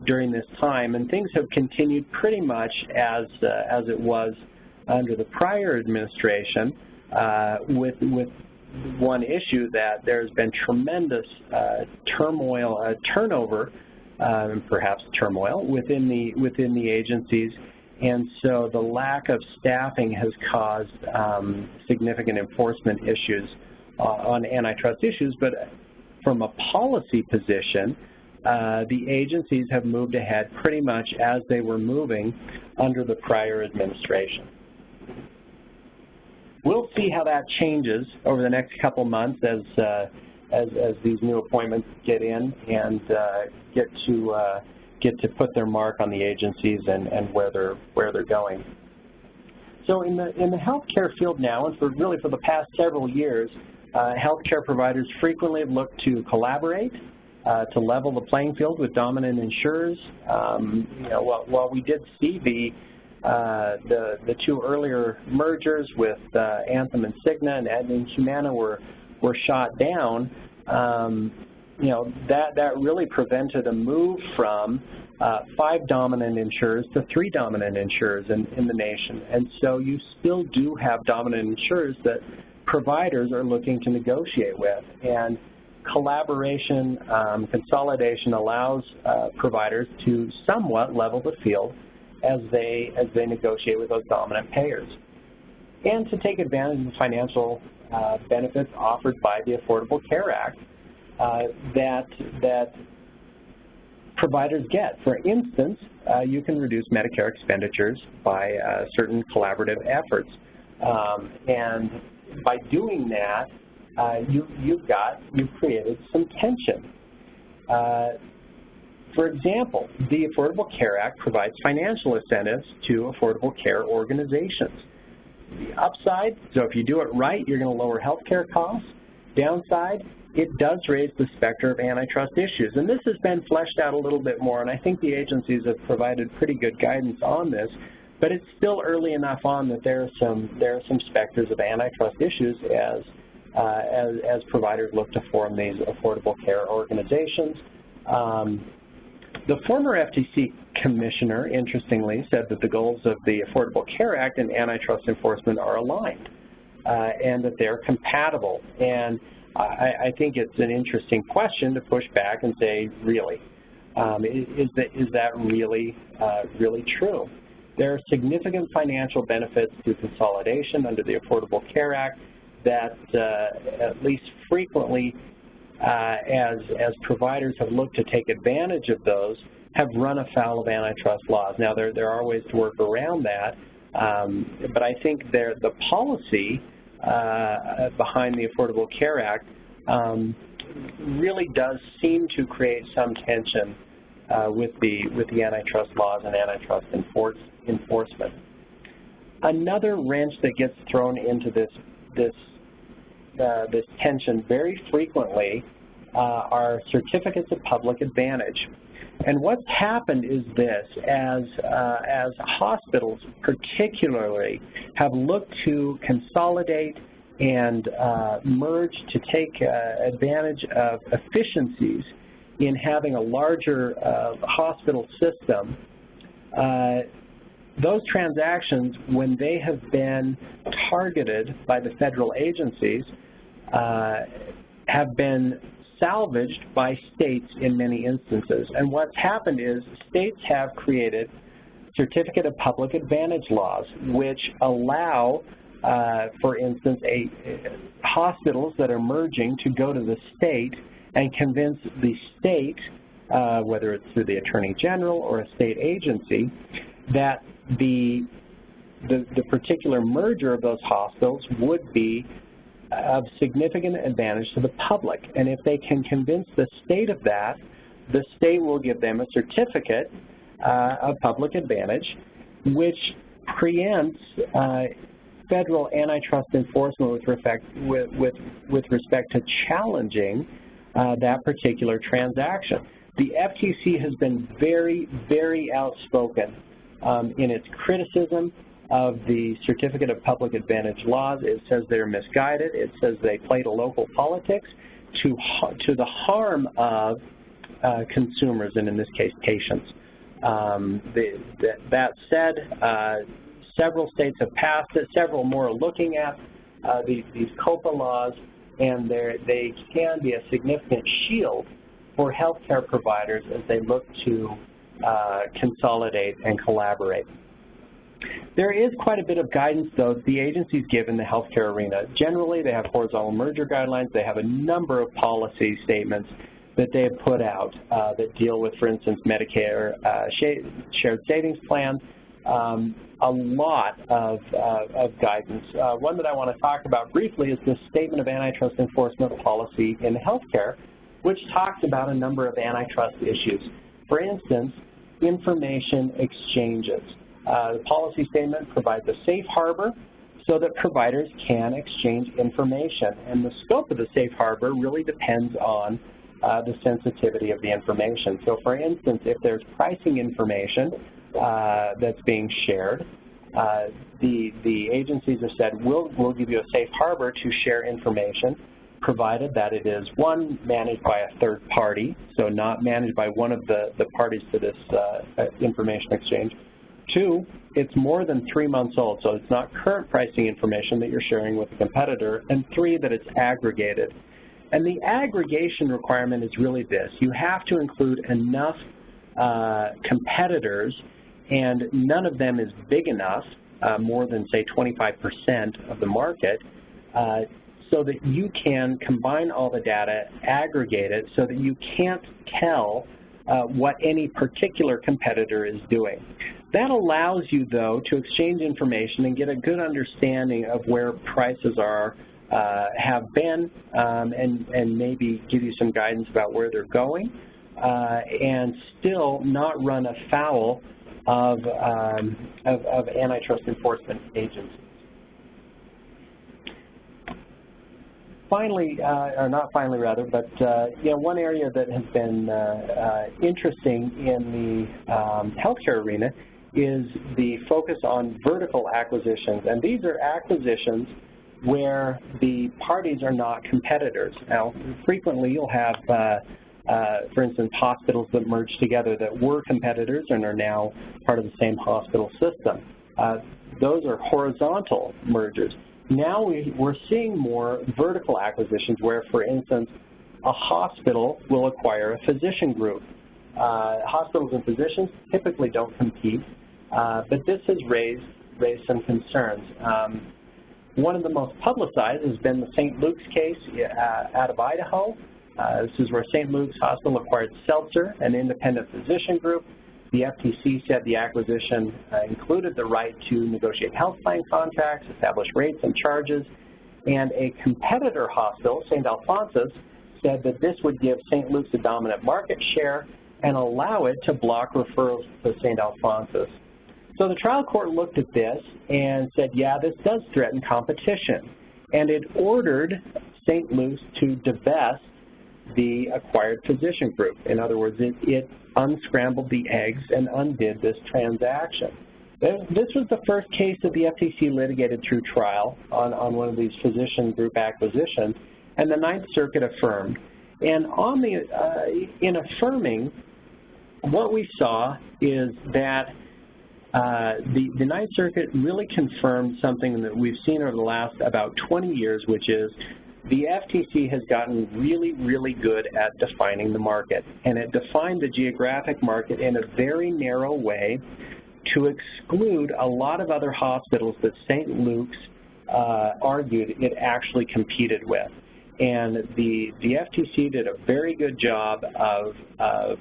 during this time, and things have continued pretty much as it was under the prior administration, with one issue that there's been tremendous turmoil, turnover, perhaps turmoil within the agencies, and so the lack of staffing has caused significant enforcement issues on antitrust issues. But from a policy position, the agencies have moved ahead pretty much as they were moving under the prior administration. We'll see how that changes over the next couple months as these new appointments get in and get to put their mark on the agencies and where they're going. So in the healthcare field now, and for the past several years, healthcare providers frequently have looked to collaborate to level the playing field with dominant insurers. While we did see the two earlier mergers with Anthem and Cigna and Humana were shot down, that really prevented a move from 5 dominant insurers to 3 dominant insurers in the nation. And so you still do have dominant insurers that providers are looking to negotiate with. And collaboration, consolidation allows providers to somewhat level the field as they negotiate with those dominant payers, and to take advantage of the financial benefits offered by the Affordable Care Act that providers get. For instance, you can reduce Medicare expenditures by certain collaborative efforts, and by doing that, you've created some tension. For example, the Affordable Care Act provides financial incentives to affordable care organizations. The upside, so if you do it right, you're going to lower health care costs. Downside, it does raise the specter of antitrust issues. And this has been fleshed out a little bit more, and I think the agencies have provided pretty good guidance on this, but it's still early enough on that there are some specters of antitrust issues as providers look to form these affordable care organizations. The former FTC commissioner, interestingly, said that the goals of the Affordable Care Act and antitrust enforcement are aligned and that they're compatible. And I think it's an interesting question to push back and say, really, is that really true? There are significant financial benefits to consolidation under the Affordable Care Act that at least frequently, as providers have looked to take advantage of those, have run afoul of antitrust laws. Now, there are ways to work around that, but I think the policy behind the Affordable Care Act really does seem to create some tension with the antitrust laws and antitrust enforcement. Another wrench that gets thrown into this tension very frequently are certificates of public advantage. And what's happened is this: as hospitals particularly have looked to consolidate and merge to take advantage of efficiencies in having a larger hospital system, those transactions, when they have been targeted by the federal agencies, have been salvaged by states in many instances. And what's happened is states have created certificate of public advantage laws, which allow, for instance, hospitals that are merging to go to the state and convince the state, whether it's through the Attorney General or a state agency, that the particular merger of those hospitals would be of significant advantage to the public. And if they can convince the state of that, the state will give them a certificate of public advantage, which preempts federal antitrust enforcement with respect to challenging that particular transaction. The FTC has been very, very outspoken in its criticism of the Certificate of Public Advantage laws. It says they're misguided. It says they play to local politics to the harm of consumers, and in this case, patients. That said, several states have passed it. Several more are looking at these COPA laws, and they can be a significant shield for healthcare providers as they look to consolidate and collaborate. There is quite a bit of guidance, though, that the agencies give in the healthcare arena. Generally, they have horizontal merger guidelines. They have a number of policy statements that they have put out that deal with, for instance, Medicare shared savings plans, a lot of guidance. One that I want to talk about briefly is the Statement of Antitrust Enforcement Policy in Healthcare, which talks about a number of antitrust issues. For instance, information exchanges. The policy statement provides a safe harbor so that providers can exchange information. And the scope of the safe harbor really depends on the sensitivity of the information. So for instance, if there's pricing information that's being shared, the agencies have said, we'll give you a safe harbor to share information, provided that it is, one, managed by a third party, so not managed by one of the parties to this information exchange. Two, it's more than 3 months old, so it's not current pricing information that you're sharing with a competitor. And three, that it's aggregated. And the aggregation requirement is really this: you have to include enough competitors, and none of them is big enough, more than, say, 25% of the market, so that you can combine all the data, aggregate it, so that you can't tell what any particular competitor is doing. That allows you, though, to exchange information and get a good understanding of where prices are, have been, and maybe give you some guidance about where they're going, and still not run afoul of antitrust enforcement agencies. Finally, or not finally rather, but one area that has been interesting in the healthcare arena is the focus on vertical acquisitions. And these are acquisitions where the parties are not competitors. Now, frequently you'll have, for instance, hospitals that merge together that were competitors and are now part of the same hospital system. Those are horizontal mergers. Now we're seeing more vertical acquisitions where, for instance, a hospital will acquire a physician group. Hospitals and physicians typically don't compete, but this has raised some concerns. One of the most publicized has been the St. Luke's case out of Idaho. This is where St. Luke's Hospital acquired Seltzer, an independent physician group. The FTC said the acquisition included the right to negotiate health plan contracts, establish rates and charges, And a competitor hospital, St. Alphonsus, said that this would give St. Luke's a dominant market share and allow it to block referrals to St. Alphonsus. So the trial court looked at this and said, yeah, this does threaten competition. And it ordered St. Luke's to divest the acquired physician group. In other words, it unscrambled the eggs and undid this transaction. This was the first case that the FTC litigated through trial on one of these physician group acquisitions, and the Ninth Circuit affirmed. And on the, in affirming, what we saw is that the Ninth Circuit really confirmed something that we've seen over the last about 20 years, which is the FTC has gotten really, really good at defining the market. And it defined the geographic market in a very narrow way to exclude a lot of other hospitals that St. Luke's argued it actually competed with. And the FTC did a very good job of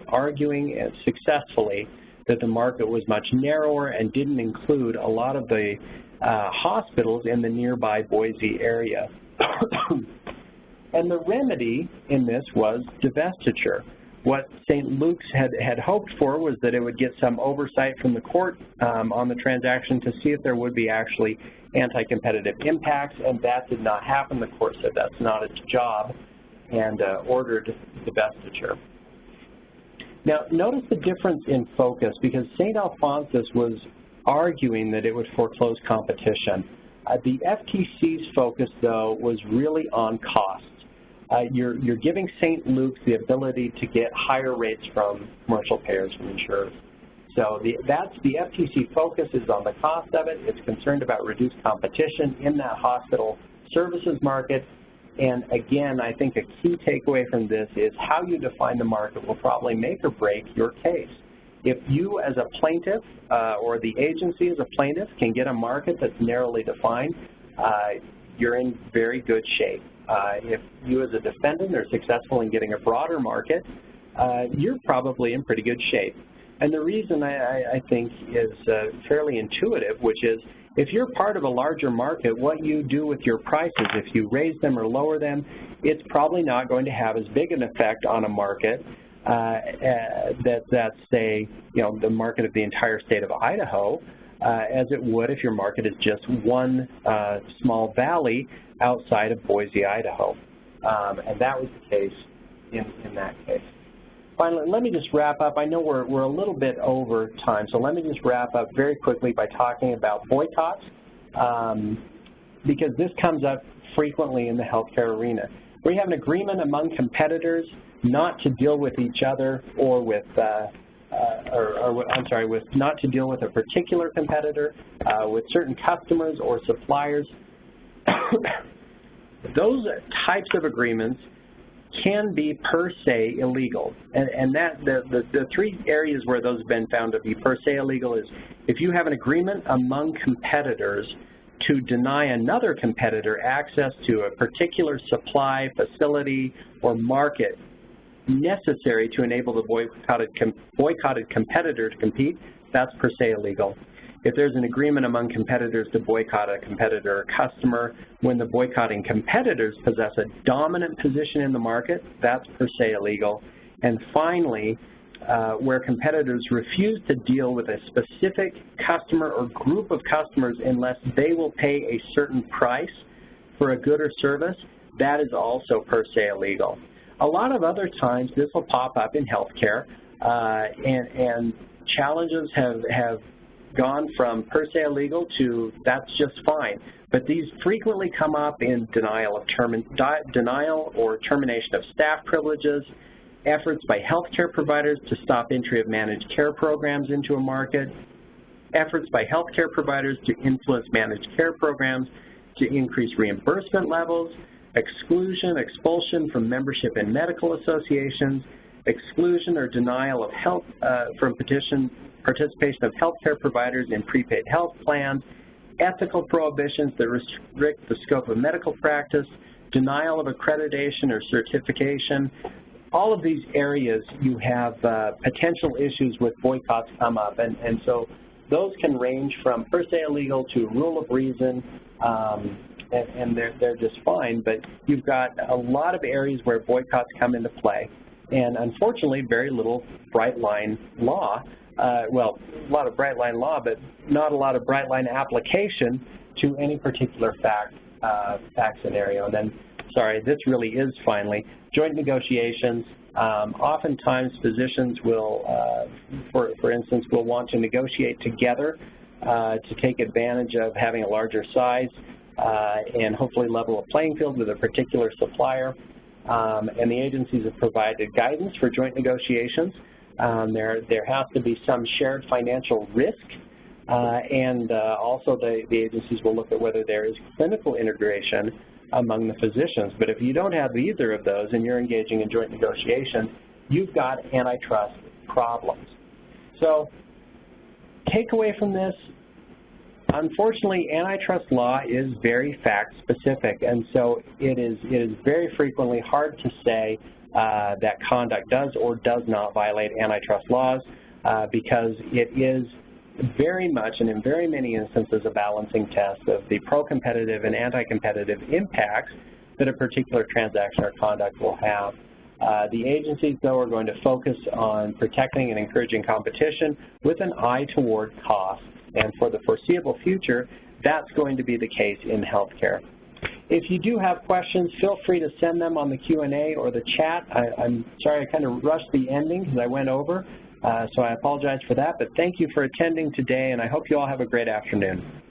arguing successfully that the market was much narrower and didn't include a lot of the hospitals in the nearby Boise area. And the remedy in this was divestiture. What St. Luke's had hoped for was that it would get some oversight from the court on the transaction to see if there would be actually anti-competitive impacts, and that did not happen. The court said that's not its job and ordered divestiture. Now, notice the difference in focus, because St. Alphonsus was arguing that it would foreclose competition. The FTC's focus, though, was really on costs. You're giving St. Luke's the ability to get higher rates from commercial payers, from insurers. So that's the FTC focus is on the cost of it. It's concerned about reduced competition in that hospital services market. And again, I think a key takeaway from this is how you define the market will probably make or break your case. If you as a plaintiff or the agency as a plaintiff can get a market that's narrowly defined, you're in very good shape. If you as a defendant are successful in getting a broader market, you're probably in pretty good shape. And the reason I think is fairly intuitive, which is if you're part of a larger market, what you do with your prices, if you raise them or lower them, it's probably not going to have as big an effect on a market that's, say, the market of the entire state of Idaho, as it would if your market is just one small valley outside of Boise, Idaho. And that was the case in that case. Finally, let me just wrap up. I know we're a little bit over time, so let me just wrap up very quickly by talking about boycotts, because this comes up frequently in the healthcare arena. We have an agreement among competitors not to deal with each other or with, not to deal with a particular competitor, with certain customers or suppliers. Those types of agreements can be per se illegal, and that the three areas where those have been found to be per se illegal is if you have an agreement among competitors to deny another competitor access to a particular supply, facility, or market necessary to enable the boycotted competitor to compete, that's per se illegal. If there's an agreement among competitors to boycott a competitor or customer when the boycotting competitors possess a dominant position in the market, that's per se illegal. And finally, where competitors refuse to deal with a specific customer or group of customers unless they will pay a certain price for a good or service, that is also per se illegal. A lot of other times this will pop up in healthcare, and challenges have gone from per se illegal to that's just fine. But these frequently come up in denial or termination of staff privileges, efforts by healthcare providers to stop entry of managed care programs into a market, efforts by healthcare providers to influence managed care programs to increase reimbursement levels, exclusion, expulsion from membership in medical associations, exclusion or denial of health from participation of healthcare providers in prepaid health plans, ethical prohibitions that restrict the scope of medical practice, denial of accreditation or certification. All of these areas you have potential issues with boycotts come up, and so those can range from per se illegal to rule of reason, and they're just fine, but you've got a lot of areas where boycotts come into play, and unfortunately very little bright line law. Well, a lot of bright line law, but not a lot of bright line application to any particular fact scenario. And then, sorry, this really is finally joint negotiations. Oftentimes physicians will, for instance, will want to negotiate together to take advantage of having a larger size and hopefully level a playing field with a particular supplier. And the agencies have provided guidance for joint negotiations. There has to be some shared financial risk, and also the agencies will look at whether there is clinical integration among the physicians. But if you don't have either of those and you're engaging in joint negotiations, you've got antitrust problems. So takeaway from this, unfortunately, antitrust law is very fact-specific, and so it is very frequently hard to say that conduct does or does not violate antitrust laws because it is very much, and in very many instances, a balancing test of the pro-competitive and anti-competitive impacts that a particular transaction or conduct will have. The agencies, though, are going to focus on protecting and encouraging competition with an eye toward cost. And for the foreseeable future, that's going to be the case in healthcare. If you do have questions, feel free to send them on the Q&A or the chat. I'm sorry I kind of rushed the ending because I went over, so I apologize for that. But thank you for attending today, and I hope you all have a great afternoon.